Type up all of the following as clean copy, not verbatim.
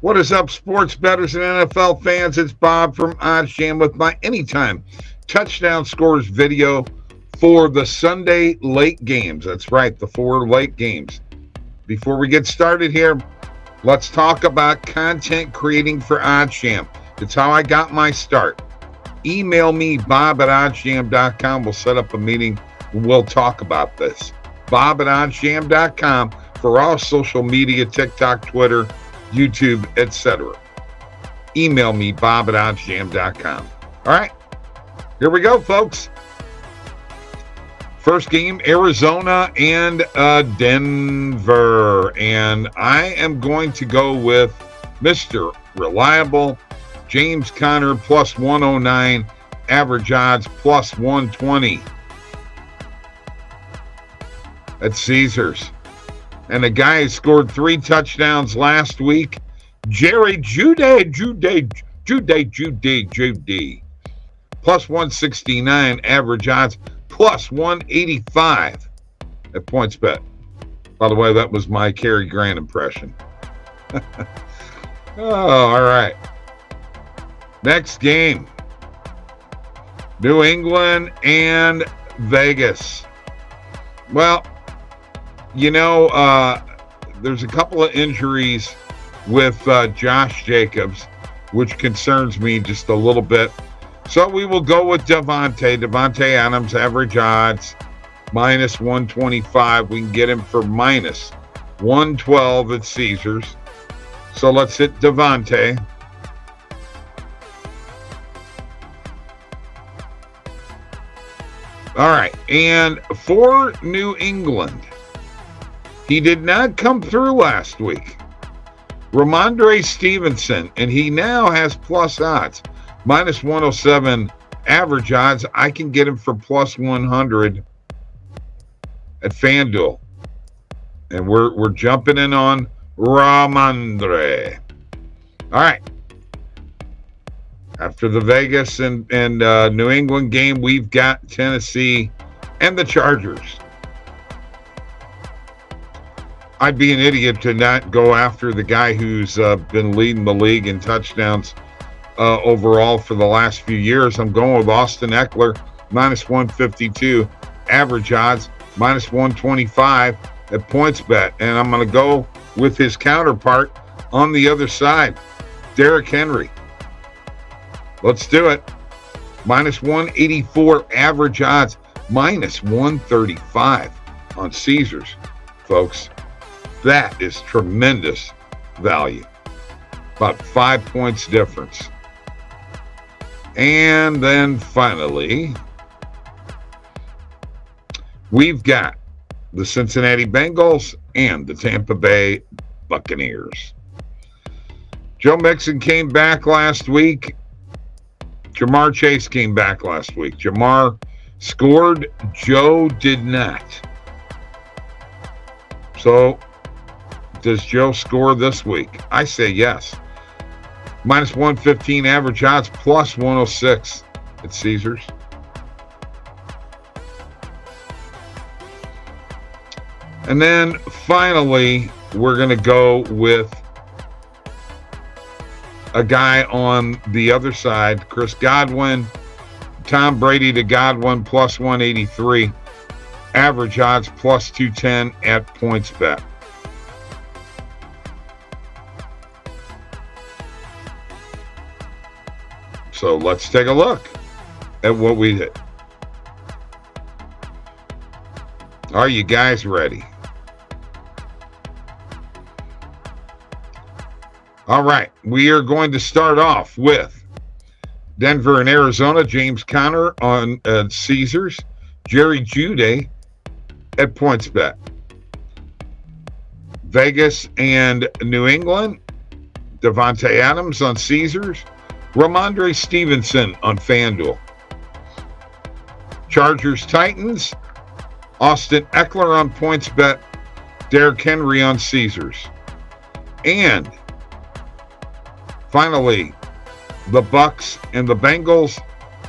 What is up, sports bettors and NFL fans? It's Bob from OddsJam with my anytime touchdown scores video for the Sunday late games. That's right, the 4 late games. Before we get started here, let's talk about content creating for OddsJam. It's how I got my start. Email me, bob@oddsjam.com. We'll set up a meeting and we'll talk about this. bob@oddsjam.com for all social media, TikTok, Twitter, YouTube, etc. Email me, bob@oddsjam.com. All right, here we go, folks. First game, Arizona and Denver. And I am going to go with Mr. Reliable, James Conner, plus 109, average odds, plus 120 at Caesars. And the guy who scored 3 touchdowns last week, Jerry Jeudy, plus 169, average odds, plus 185 at PointsBet. By the way, that was my Cary Grant impression. Oh, all right. Next game, New England and Vegas. Well, you know, there's a couple of injuries with Josh Jacobs, which concerns me just a little bit. So we will go with Devontae Adams, average odds, minus 125. We can get him for minus 112 at Caesars. So let's hit Devontae. All right, and for New England, he did not come through last week. Ramondre Stevenson, and he now has plus odds, minus 107 average odds. I can get him for plus 100 at FanDuel. And we're jumping in on Ramondre. All right. After the Vegas and New England game, we've got Tennessee and the Chargers. I'd be an idiot to not go after the guy who's been leading the league in touchdowns overall for the last few years. I'm going with Austin Eckler, minus 152, average odds, minus 125 at PointsBet. And I'm going to go with his counterpart on the other side, Derrick Henry. Let's do it. Minus 184 average odds, minus 135 on Caesars, folks. That is tremendous value. About 5 points difference. And then finally, we've got the Cincinnati Bengals and the Tampa Bay Buccaneers. Joe Mixon came back last week. Jamar Chase came back last week. Jamar scored. Joe did not. So, does Joe score this week? I say yes. Minus 115 average odds, plus 106 at Caesars. And then finally, we're going to go with a guy on the other side, Chris Godwin, Tom Brady to Godwin, plus 183. Average odds, plus 210 at PointsBet. So let's take a look at what we did. Are you guys ready? All right, we are going to start off with Denver and Arizona, James Conner on Caesars, Jerry Jeudy at PointsBet. Vegas and New England, Devontae Adams on Caesars, Ramondre Stevenson on FanDuel. Chargers Titans, Austin Eckler on PointsBet, Derrick Henry on Caesars. And finally, the Bucks and the Bengals,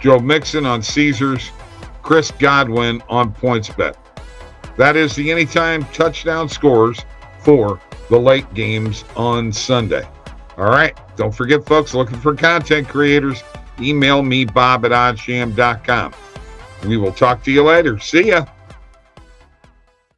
Joe Mixon on Caesars, Chris Godwin on PointsBet. That is the anytime touchdown scores for the late games on Sunday. All right. Don't forget, folks, looking for content creators, email me, bob@oddsjam.com. We will talk to you later. See ya.